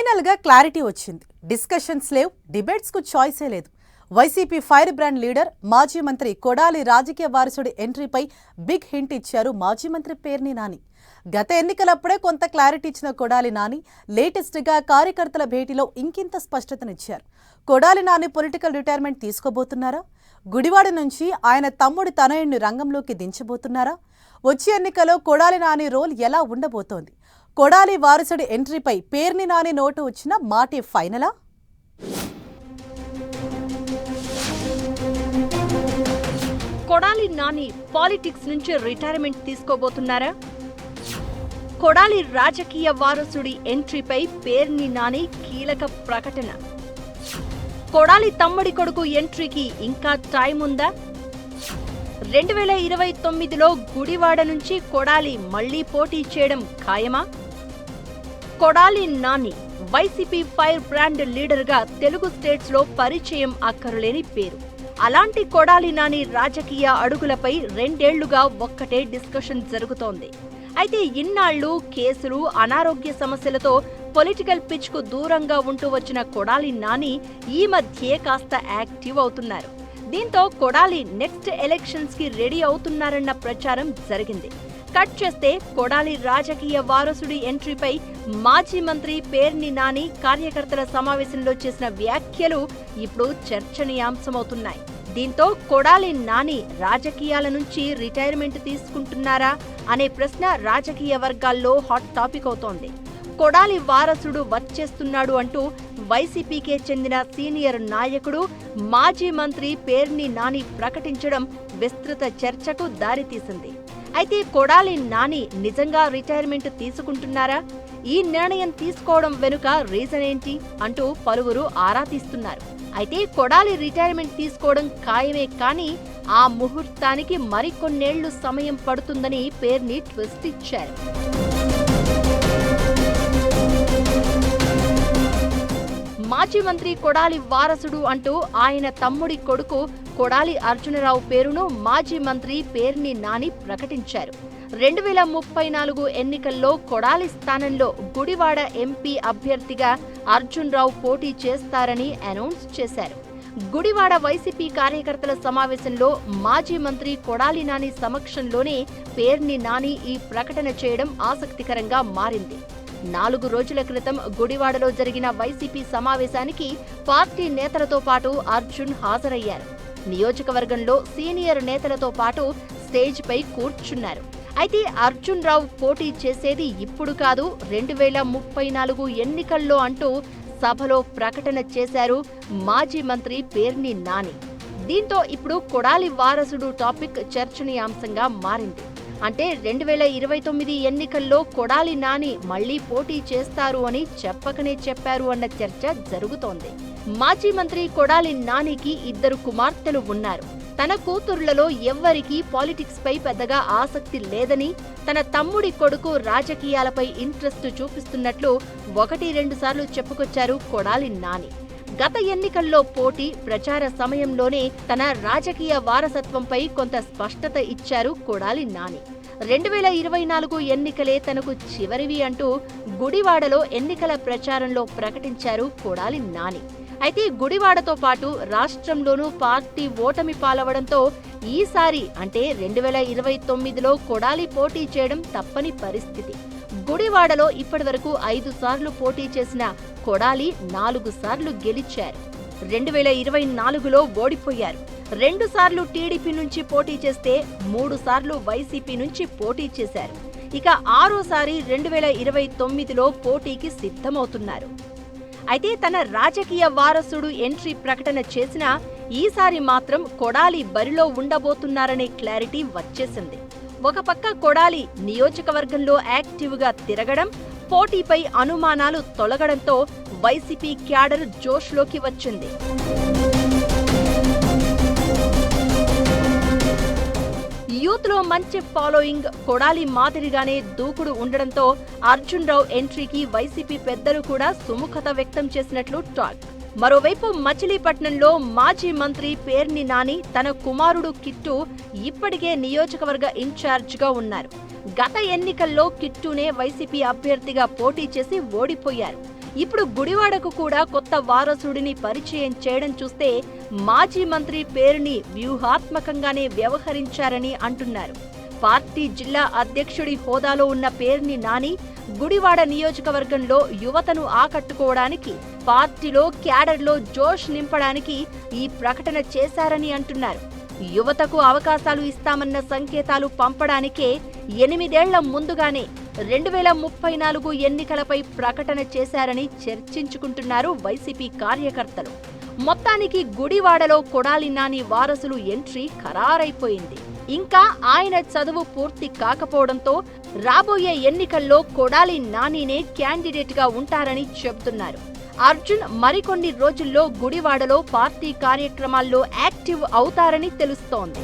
Final గా clarity వచ్చింది. Discussions లేవు, డిబేట్స్ కు చాయిసే లేదు. వైసీపీ ఫైర్ బ్రాండ్ లీడర్ మాజీ మంత్రి కొడాలి రాజకీయ వారసుడి ఎంట్రీపై బిగ్ హింట్ ఇచ్చారు మాజీ మంత్రి పేర్ని నాని. గత ఎన్నికలప్పుడే కొంత క్లారిటీ ఇచ్చిన కొడాలి నాని లేటెస్ట్ గా కార్యకర్తల భేటీలో ఇంకింత స్పష్టతనిచ్చారు. కొడాలి నాని పొలిటికల్ రిటైర్మెంట్ తీసుకోబోతున్నారా? గుడివాడ నుంచి ఆయన తమ్ముడి తనయుడిని రంగంలోకి దించబోతున్నారా? వచ్చే ఎన్నికలో కొడాలి నాని రోల్ ఎలా ఉండబోతోంది? కొడాలి వారసుడి ఎంట్రీపై పేర్ని నాని నోటు వచ్చిన మాటే ఫైనలా? కొడాలి నాని పాలిటిక్స్ నుంచి రిటైర్మెంట్ తీసుకోబోతున్నారా? కొడాలి రాజకీయ వారసుడి ఎంట్రీపై పేర్ని నాని కీలక ప్రకటన. కొడాలి తమ్ముడి కొడుకు ఎంట్రీకి ఇంకా టైం ఉందా? 2029లో గుడివాడ నుంచి కొడాలి మళ్లీ పోటీ చేయడం ఖాయమా? Kodali Nani YCP fire brand లీడర్గా తెలుగు స్టేట్స్లో పరిచయం అక్కరలేని పేరు. అలాంటి కొడాలి నాని రాజకీయ అడుగులపై 2 ఏళ్లుగా ఒక్కటే డిస్కషన్ జరుగుతోంది. అయితే ఇన్నాళ్లు కేసులు, అనారోగ్య సమస్యలతో పొలిటికల్ పిచ్ కు దూరంగా ఉంటూ వచ్చిన కొడాలి నాని ఈ మధ్యే కాస్త యాక్టివ్ అవుతున్నారు. దీంతో కొడాలి నెక్స్ట్ ఎలక్షన్స్ కి రెడీ అవుతున్నారన్న ప్రచారం జరిగింది. కట్ చేస్తే కొడాలి రాజకీయ వారసుడి ఎంట్రీపై మాజీ మంత్రి పేర్ని నాని కార్యకర్తల సమావేశంలో చేసిన వ్యాఖ్యలు ఇప్పుడు చర్చనీయాంశమవుతున్నాయి. దీంతో కొడాలి నాని రాజకీయాల నుంచి రిటైర్మెంట్ తీసుకుంటున్నారా అనే ప్రశ్న రాజకీయ వర్గాల్లో హాట్ టాపిక్ అవుతోంది. కొడాలి వారసుడు వచ్చేస్తున్నాడు అంటూ వైసీపీకే చెందిన సీనియర్ నాయకుడు మాజీ మంత్రి పేర్ని నాని ప్రకటించడం విస్తృత చర్చకు దారితీసింది. అయితే కొడాలి నాని నిజంగా రిటైర్మెంట్ తీసుకుంటున్నారా? ఈ నిర్ణయం తీసుకోవడం వెనుక రీజన్ ఏంటి అంటూ పలువురు ఆరా తీస్తున్నారు. అయితే కొడాలి రిటైర్మెంట్ తీసుకోవడం ఖాయమే, కానీ ఆ ముహూర్తానికి మరికొన్నేళ్లు సమయం పడుతుందని పేర్ని ట్విస్ట్ ఇచ్చారు. మాజీ మంత్రి కొడాలి వారసుడు అంటూ ఆయన తమ్ముడి కొడుకు కొడాలి అర్జునరావు పేరును మాజీ మంత్రి పేర్ని నాని ప్రకటించారు. 2034 ఎన్నికల్లో కొడాలి స్థానంలో గుడివాడ ఎంపీ అభ్యర్థిగా అర్జున్ రావు పోటీ చేస్తారని అనౌన్స్ చేశారు. గుడివాడ వైసీపీ కార్యకర్తల సమావేశంలో మాజీ మంత్రి కొడాలి నాని సమక్షంలోనే పేర్ని నాని ఈ ప్రకటన చేయడం ఆసక్తికరంగా మారింది. 4 రోజుల క్రితం గుడివాడలో జరిగిన వైసీపీ సమావేశానికి పార్టీ నేతలతో పాటు అర్జున్ హాజరయ్యారు. నియోజకవర్గంలో సీనియర్ నేతలతో పాటు స్టేజ్ పై కూర్చున్నారు. అయితే అర్జున్ రావు పోటీ చేసేది ఇప్పుడు కాదు, 2034 ఎన్నికల్లో అంటూ సభలో ప్రకటన చేశారు మాజీ మంత్రి పేర్ని నాని. దీంతో ఇప్పుడు కొడాలి వారసుడు టాపిక్ చర్చనీయాంశంగా మారింది. అంటే 2029 ఎన్నికల్లో కొడాలి నాని మళ్లీ పోటీ చేస్తారు అని చెప్పకనే చెప్పారు అన్న చర్చ జరుగుతోంది. మాజీ మంత్రి కొడాలి నానికి 2 కుమార్తెలు ఉన్నారు. తన కూతుర్లలో ఎవ్వరికీ పాలిటిక్స్ పై పెద్దగా ఆసక్తి లేదని, తన తమ్ముడి కొడుకు రాజకీయాలపై ఇంట్రెస్ట్ చూపిస్తున్నట్లు 1-2 సార్లు చెప్పుకొచ్చారు కొడాలి నాని. గత ఎన్నికల్లో పోటీ, ప్రచార సమయంలోనే తన రాజకీయ వారసత్వంపై కొంత స్పష్టత ఇచ్చారు కొడాలి నాని. 2024 ఎన్నికలే తనకు చివరివి అంటూ గుడివాడలో ఎన్నికల ప్రచారంలో ప్రకటించారు కొడాలి నాని. అయితే గుడివాడతో పాటు రాష్ట్రంలోనూ పార్టీ ఓటమి పాలవడంతో ఈసారి అంటే 2029లో కొడాలి పోటీ చేయడం తప్పని పరిస్థితి. గుడివాడలో ఇప్పటివరకు 5 సార్లు పోటీ చేసిన కొడాలి 4 సార్లు గెలిచారు. 2024లో ఓడిపోయారు. 2 సార్లు టీడీపీ నుంచి పోటీ చేస్తే 3 సార్లు వైసీపీ నుంచి పోటీ చేశారు. ఇక 6ఓసారి 2029లో పోటీకి సిద్ధమవుతున్నారు. అయితే తన రాజకీయ వారసుడు ఎంట్రీ ప్రకటన చేసినా ఈసారి మాత్రం కొడాలి బరిలో ఉండబోతున్నారనే క్లారిటీ వచ్చేసింది. ఒక పక్క కొడాలి నియోజకవర్గంలో యాక్టివ్గా తిరగడం, పోటీపై అనుమానాలు తొలగడంతో వైసీపీ క్యాడర్ జోష్లోకి వచ్చింది. యూత్ లో మంచి ఫాలోయింగ్, కొడాలి మాదిరిగానే దూకుడు ఉండడంతో అర్జున్ రావు ఎంట్రీకి వైసీపీ పెద్దలు కూడా సుముఖత వ్యక్తం చేసినట్లు టాక్. మరోవైపు మచిలీపట్నంలో మాజీ మంత్రి పేర్ని నాని తన కుమారుడు కిట్టు ఇప్పటికే నియోజకవర్గ ఇన్ఛార్జిగా ఉన్నారు. గత ఎన్నికల్లో కిట్టునే వైసీపీ అభ్యర్థిగా పోటీ చేసి ఓడిపోయారు. ఇప్పుడు గుడివాడకు కూడా కొత్త వారసుడిని పరిచయం చేయడం చూస్తే మాజీ మంత్రి పేరుని వ్యూహాత్మకంగానే వ్యవహరించారని అంటున్నారు. పార్టీ జిల్లా అధ్యక్షుడి హోదాలో ఉన్న పేర్ని నాని గుడివాడ నియోజకవర్గంలో యువతను ఆకట్టుకోవడానికి, పార్టీలో క్యాడర్లో జోష్ నింపడానికి ఈ ప్రకటన చేశారని అంటున్నారు. యువతకు అవకాశాలు ఇస్తామన్న సంకేతాలు పంపడానికే 8 ఏళ్ల ముందుగానే 2034 ఎన్నికలపై ప్రకటన చేశారని చర్చించుకుంటున్నారు వైసీపీ కార్యకర్తలు. మొత్తానికి గుడివాడలో కొడాలి నాని వారసులు ఎంట్రీ ఖరారైపోయింది. ఇంకా ఆయన చదువు పూర్తి కాకపోవడంతో రాబోయే ఎన్నికల్లో కొడాలి నానినే క్యాండిడేట్ గా ఉంటారని చెబుతున్నారు. అర్జున్ మరికొన్ని రోజుల్లో గుడివాడలో పార్టీ కార్యక్రమాల్లో యాక్టివ్ అవుతారని తెలుస్తోంది.